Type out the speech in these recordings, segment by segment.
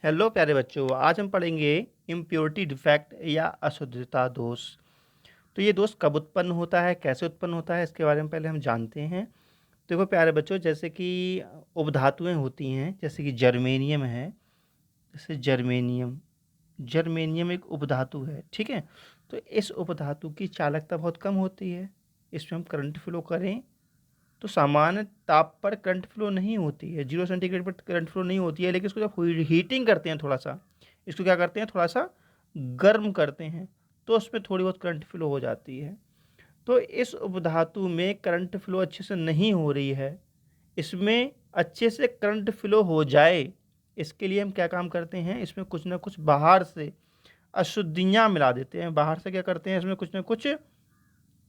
Hello प्यारे बच्चों, आज हम पढ़ेंगे इम्प्योरिटी डिफेक्ट या अशुद्धता दोष। तो ये दोष कब उत्पन्न होता है, कैसे उत्पन्न होता है, इसके बारे में पहले हम जानते हैं। देखो प्यारे बच्चों, जैसे कि उपधातुएं होती हैं, जैसे कि जर्मेनियम है। जैसे जर्मेनियम जर्मेनियम एक उपधातु है, ठीक है। तो इस उपधातु की चालकता बहुत कम होती है। इसमें हम करंट फ्लो करें तो सामान्य ताप पर करंट फ्लो नहीं होती है, 0 सेंटीग्रेड पर करंट फ्लो नहीं होती है। लेकिन इसको जब हीटिंग करते हैं, थोड़ा सा इसको क्या करते हैं, थोड़ा सा गर्म करते हैं, तो उसमें थोड़ी बहुत करंट फ्लो हो जाती है। तो इस उपधातु में करंट फ्लो अच्छे से नहीं हो रही है। इसमें अच्छे से करंट फ्लो हो जाए, इसके लिए हम क्या काम करते हैं, इसमें कुछ ना कुछ बाहर से अशुद्धियाँ मिला देते हैं। बाहर से क्या करते हैं, इसमें कुछ ना कुछ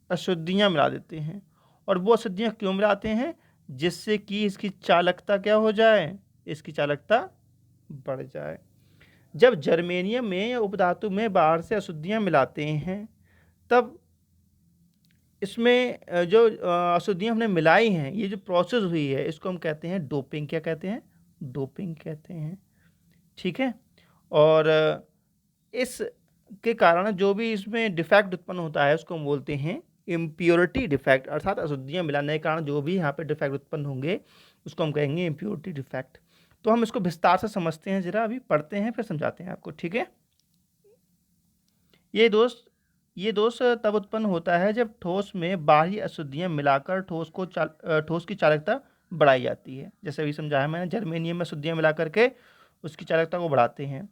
अशुद्धियाँ मिला देते हैं। और वो अशुद्धियाँ क्यों मिलाते हैं, जिससे कि इसकी चालकता क्या हो जाए, इसकी चालकता बढ़ जाए। जब जर्मेनियम में या उपधातु में बाहर से अशुद्धियाँ मिलाते हैं, तब इसमें जो अशुद्धियाँ हमने मिलाई हैं, ये जो प्रोसेस हुई है, इसको हम कहते हैं डोपिंग। क्या कहते हैं, डोपिंग कहते हैं, ठीक है। और इस के कारण जो भी इसमें डिफेक्ट उत्पन्न होता है, उसको हम बोलते हैं इम्प्योरिटी डिफेक्ट। अर्थात अशुद्धियाँ मिलाने के कारण जो भी यहाँ पे डिफेक्ट उत्पन्न होंगे, उसको हम कहेंगे इम्प्योरिटी डिफेक्ट। तो हम इसको विस्तार से समझते हैं, जरा अभी पढ़ते हैं फिर समझाते हैं आपको, ठीक है। ये दोष ये दोष तब उत्पन्न होता है जब ठोस में बाहरी अशुद्धियाँ मिलाकर ठोस की चालकता बढ़ाई जाती है। जैसे अभी समझाया मैंने, जर्मेनियम में अशुद्धियाँ मिला करके उसकी चालकता को बढ़ाते हैं,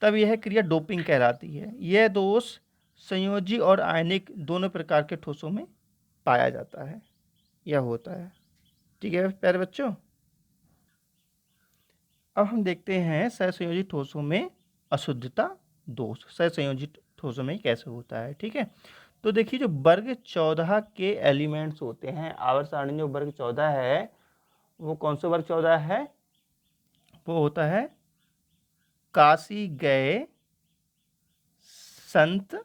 तब यह क्रिया डोपिंग कहलाती है। यह दोष संयोजी और आयनिक दोनों प्रकार के ठोसों में पाया जाता है, यह होता है, ठीक है प्यारे बच्चों। अब हम देखते हैं सहसंयोजी ठोसों में अशुद्धता दोष सहसंयोजी ठोसों में कैसे होता है, ठीक है। तो देखिए, जो वर्ग 14 के एलिमेंट्स होते हैं, आवर्त सारणी जो वर्ग 14 है, वो कौन सा वर्ग 14 है, वो होता है काशी गए संत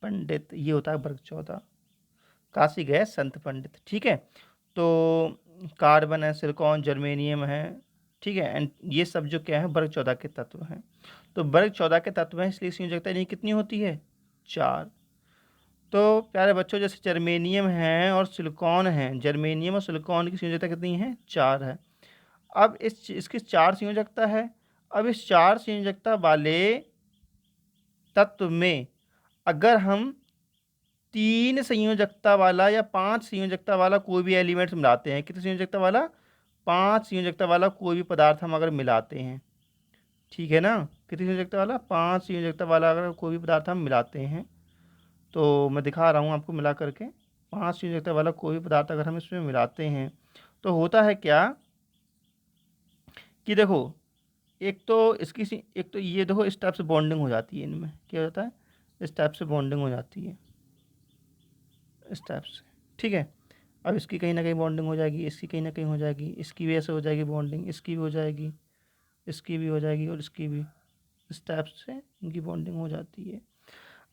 पंडित। ये होता है वर्ग 14, काशी गए संत पंडित, ठीक है। तो कार्बन है, सिलिकॉन, जर्मेनियम है, ठीक है। एंड ये सब जो क्या है, वर्ग 14 के तत्व हैं। तो वर्ग 14 के तत्व हैं, इसलिए संयोजकता इनकी कितनी होती है, 4। तो प्यारे बच्चों, जैसे जर्मेनियम है और सिलिकॉन है, जर्मेनियम और सिलिकॉन की संयोजकता कितनी है, 4 है। अब इसकी 4 संयोजकता है। अब इस 4 संयोजकता वाले तत्व में अगर हम 3 संयोजकता वाला या 5 संयोजकता वाला कोई भी एलिमेंट्स मिलाते हैं, कितनी संयोजकता वाला, 5 संयोजकता वाला कोई भी पदार्थ हम अगर मिलाते हैं, ठीक है ना। कितनी संयोजकता वाला, 5 संयोजकता वाला अगर कोई भी पदार्थ हम मिलाते हैं, तो मैं दिखा रहा हूँ आपको मिला करके। 5 संयोजकता वाला कोई भी पदार्थ अगर हम इसमें मिलाते हैं, तो होता है क्या कि देखो, एक तो ये देखो, इस टाइप से बॉन्डिंग हो जाती है, इनमें क्या होता है, इस टाइप से बॉन्डिंग हो जाती है, इस टाइप से, ठीक है। अब इसकी कहीं ना कहीं बॉन्डिंग हो जाएगी, इसकी कहीं ना कहीं हो जाएगी, इसकी भी ऐसे हो जाएगी बॉन्डिंग, इसकी भी हो जाएगी, इसकी भी हो जाएगी, और इसकी भी, इस टाइप से इनकी बॉन्डिंग हो जाती है।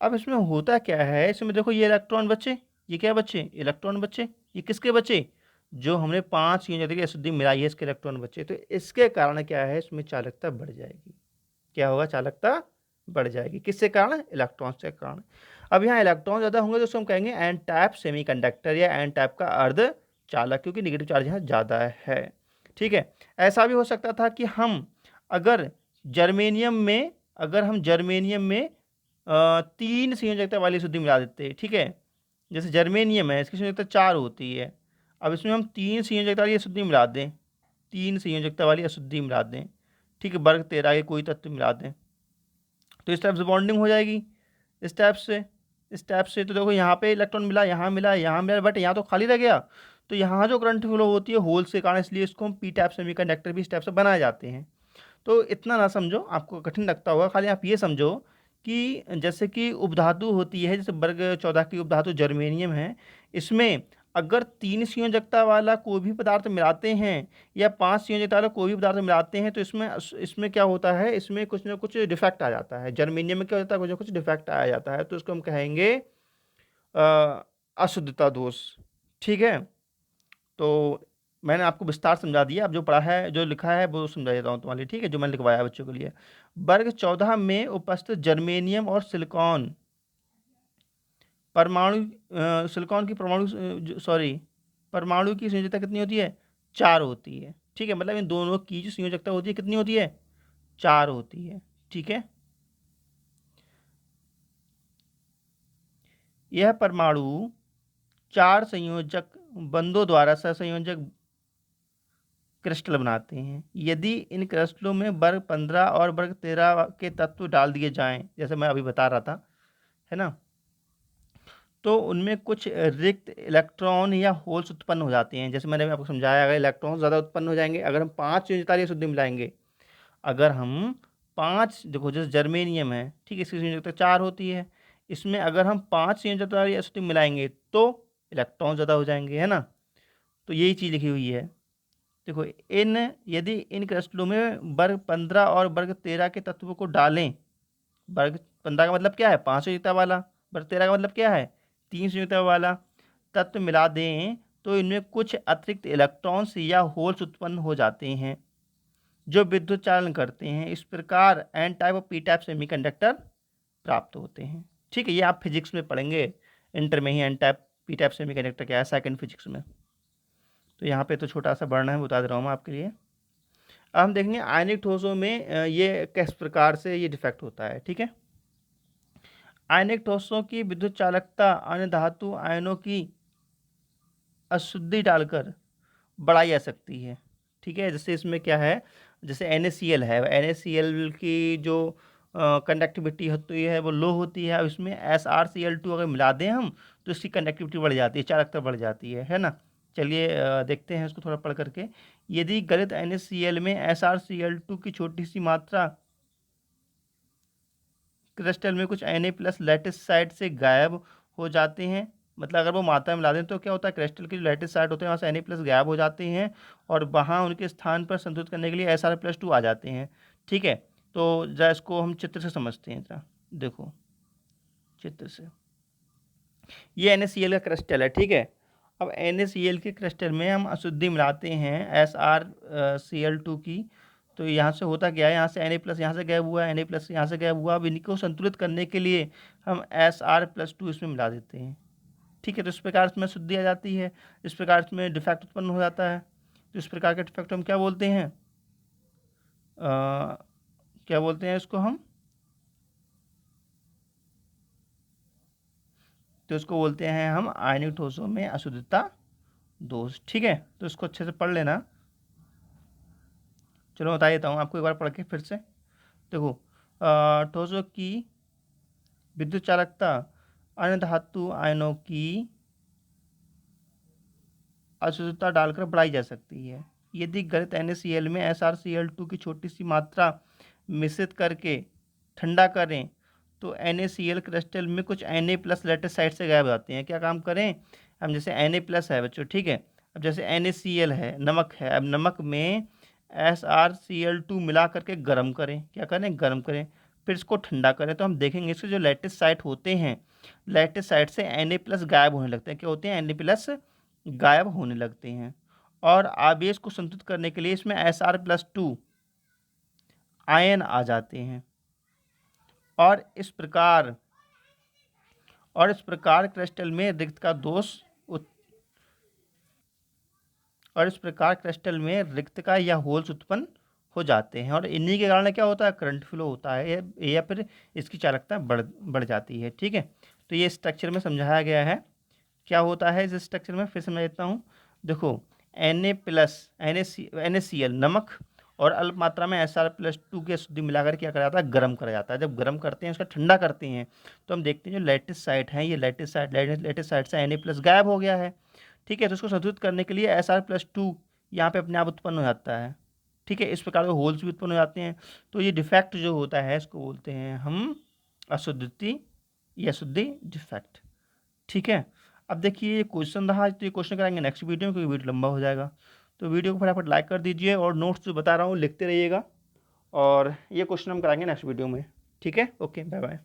अब इसमें होता क्या है, इसमें देखो, ये इलेक्ट्रॉन बचे, ये क्या बचे, इलेक्ट्रॉन बचे। ये किसके बचे, जो हमने 5 यूनिट की अशुद्धि मिलाई है, इसके इलेक्ट्रॉन बचे। तो इसके कारण क्या है, इसमें चालकता बढ़ जाएगी। क्या होगा, चालकता बढ़ जाएगी, किसके कारण, इलेक्ट्रॉन्स के कारण। अब यहाँ इलेक्ट्रॉन ज़्यादा होंगे तो उसको हम कहेंगे एन टाइप सेमीकंडक्टर या एन टाइप का अर्ध चालक, क्योंकि नेगेटिव चार्ज यहाँ ज़्यादा है, ठीक है। ऐसा भी हो सकता था कि हम अगर जर्मेनियम में 3 संयोजकता वाली शुद्धि मिला देते, ठीक है। जैसे जर्मेनियम है, इसकी संयोजकता 4 होती है। अब इसमें हम 3 संयोजकता वाली अशुद्धि मिला दें, 3 संयोजकता वाली अशुद्धि मिला दें, ठीक है, वर्ग 13 के कोई तत्व मिला दें, तो इस टाइप से बॉन्डिंग हो जाएगी, इस टाइप से, इस टाइप से। तो देखो, यहाँ पे इलेक्ट्रॉन मिला, यहाँ मिला, यहाँ मिला, बट यहाँ तो खाली रह गया। तो यहाँ जो करंट फ्लो होती है होल से कारण, इसलिए इसको हम पी टाइप सेमीकंडक्टर भी इस टाइप से बनाए जाते हैं। तो इतना ना समझो, आपको कठिन लगता होगा, खाली आप ये समझो कि जैसे कि उपधातु होती है, जैसे वर्ग 14 की उपधातु जर्मेनियम है, इसमें अगर 3 संयोजकता वाला कोई भी पदार्थ मिलाते हैं या 5 संयोजकता वाला कोई भी पदार्थ मिलाते हैं, तो इसमें क्या होता है, इसमें कुछ ना कुछ डिफेक्ट आ जाता है। जर्मेनियम में क्या होता है, कुछ ना कुछ डिफेक्ट आ जाता है, तो इसको हम कहेंगे अशुद्धता दोष, ठीक है। तो मैंने आपको विस्तार समझा दिया, अब जो पढ़ा है जो लिखा है वो समझा देता हूँ तुम्हारे लिए, ठीक है, जो मैंने लिखवाया है बच्चों के लिए। वर्ग 14 में उपस्थित जर्मेनियम और सिलिकॉन परमाणु सिलिकॉन की परमाणु की संयोजकता कितनी होती है? 4 होती है, ठीक है, मतलब इन दोनों की जो संयोजकता होती है कितनी होती है? 4 होती है, ठीक है। यह परमाणु 4 संयोजक बंधों द्वारा सहसंयोजक क्रिस्टल बनाते हैं। यदि इन क्रिस्टलों में वर्ग 15 और वर्ग 13 के तत्व डाल दिए जाएं, जैसे मैं अभी बता रहा था, है ना, तो उनमें कुछ रिक्त इलेक्ट्रॉन या होल्स उत्पन्न हो जाते हैं। जैसे मैंने आपको समझाया, अगर इलेक्ट्रॉन ज़्यादा उत्पन्न हो जाएंगे अगर हम 5 संयोजकता शुद्धि मिलाएंगे, अगर हम 5, देखो जैसे जर्मेनियम है, ठीक है, इसकी संयोजकता 4 होती है, इसमें अगर हम 5 संयोजकता शुद्धि मिलाएंगे तो इलेक्ट्रॉन ज़्यादा हो जाएंगे, है ना। तो यही चीज़ लिखी हुई है। देखो यदि इन क्रिस्टलों में वर्ग 15 और वर्ग 13 के तत्वों को डालें, वर्ग 15 का मतलब क्या है? 5 संयुक्ता वाला, वर्ग 13 का मतलब क्या है? 3 संयुक्ता वाला तत्व मिला दें तो इनमें कुछ अतिरिक्त इलेक्ट्रॉन्स या होल्स उत्पन्न हो जाते हैं जो विद्युत चालन करते हैं। इस प्रकार एन टाइप और पी टाइप सेमीकंडक्टर प्राप्त होते हैं, ठीक है। ये आप फिजिक्स में पढ़ेंगे, इंटर में ही N type P type semiconductor क्या है, सेकंड फिजिक्स में। तो यहाँ पे तो छोटा सा वर्णन है, बता दे रहा हूँ मैं आपके लिए। अब हम देखेंगे आयनिक ठोसों में ये किस प्रकार से ये डिफेक्ट होता है, ठीक है। आयनिक ठोसों की विद्युत चालकता अन्य धातु आयनों की अशुद्धि डालकर बढ़ाई जा सकती है, ठीक है। जैसे इसमें क्या है, जैसे NaCl है, NaCl की जो कंडक्टिविटी होती है वो लो होती है, और इसमें SrCl2 अगर मिला दें हम तो इसकी कंडक्टिविटी बढ़ जाती है, चालकता बढ़ जाती है ना। चलिए देखते हैं इसको थोड़ा पढ़ करके। यदि गलित NaCl में SrCl2 की छोटी सी मात्रा क्रिस्टल में कुछ Na+ लैटिस साइड से गायब हो जाते हैं, मतलब अगर वो मात्रा में मिला दें तो क्या होता है, क्रिस्टल के जो लैटिस साइड होते हैं वहाँ से Na+ गायब हो जाते हैं और वहाँ उनके स्थान पर संतुलित करने के लिए Sr+2 आ जाते हैं, ठीक है। तो जरा इसको हम चित्र से समझते हैं, जरा देखो चित्र से। ये NaCl का क्रिस्टल है, ठीक है। अब NaCl के क्रिस्टल में हम अशुद्धि मिलाते हैं SrCl2 की, तो यहाँ से होता क्या है, यहाँ से Na+ यहाँ से गायब हुआ है, Na+ यहाँ से गायब हुआ। अब इनको संतुलित करने के लिए हम Sr+2 इसमें मिला देते हैं, ठीक है। तो इस प्रकार इसमें शुद्धि आ जाती है, इस प्रकार इसमें डिफेक्ट उत्पन्न हो जाता है। तो इस प्रकार के डिफेक्ट हम क्या बोलते हैं, क्या बोलते हैं इसको हम, तो इसको बोलते हैं हम आयनिक ठोसों में अशुद्धता दोष, ठीक है। तो इसको अच्छे से पढ़ लेना। चलो बता देता हूँ आपको एक बार पढ़ के फिर से। देखो ठोसों की विद्युत चालकता अन्य धातु आयनों की अशुद्धता डालकर बढ़ाई जा सकती है। यदि गलित NaCl में SrCl2 की छोटी सी मात्रा मिश्रित करके ठंडा करें तो NaCl क्रिस्टल में कुछ Na+ लैटिस साइड से गायब हो जाते हैं। क्या काम करें हम, जैसे Na+ है बच्चों, ठीक है। अब जैसे NaCl है, नमक है, अब नमक में SrCl2 मिला करके गर्म करें, क्या करें, गर्म करें, फिर इसको ठंडा करें, तो हम देखेंगे इसके जो लैटिस साइड होते हैं, लैटिस साइड से Na+ गायब होने लगते हैं। क्या होते हैं, Na+ गायब होने लगते हैं और आवेश को संतुलित करने के लिए इसमें Sr+2 आयन आ जाते हैं और इस प्रकार क्रिस्टल में रिक्त का दोष और इस प्रकार क्रिस्टल में रिक्तता या होल्स उत्पन्न हो जाते हैं और इन्हीं के कारण क्या होता है, करंट फ्लो होता है या फिर इसकी चालकता बढ़ जाती है, ठीक है। तो ये स्ट्रक्चर में समझाया गया है। क्या होता है इस स्ट्रक्चर में, फिर समझ देता हूँ। देखो NaCl नमक और अल्प मात्रा में Sr+2 की अशुद्धि मिलाकर क्या करा जाता है, गर्म करा जाता है। जब गर्म करते हैं, उसका ठंडा करते हैं, तो हम देखते हैं जो लैटिस साइड है, ये लैटिस साइड से Na+ गायब हो गया है, ठीक है। तो उसको संतुलित करने के लिए Sr+2 यहाँ पे अपने आप उत्पन्न हो जाता है, ठीक है। इस प्रकार के होल्स भी उत्पन्न हो जाते हैं। तो ये डिफेक्ट जो होता है इसको बोलते हैं हम अशुद्धि या शुद्धि डिफेक्ट, ठीक है। अब देखिए ये क्वेश्चन रहा, तो ये क्वेश्चन कराएंगे नेक्स्ट वीडियो में, क्योंकि वीडियो लंबा हो जाएगा। तो वीडियो को फटाफट लाइक कर दीजिए और नोट्स जो बता रहा हूँ लिखते रहिएगा, और ये क्वेश्चन हम कराएंगे नेक्स्ट वीडियो में, ठीक है। Okay, bye bye.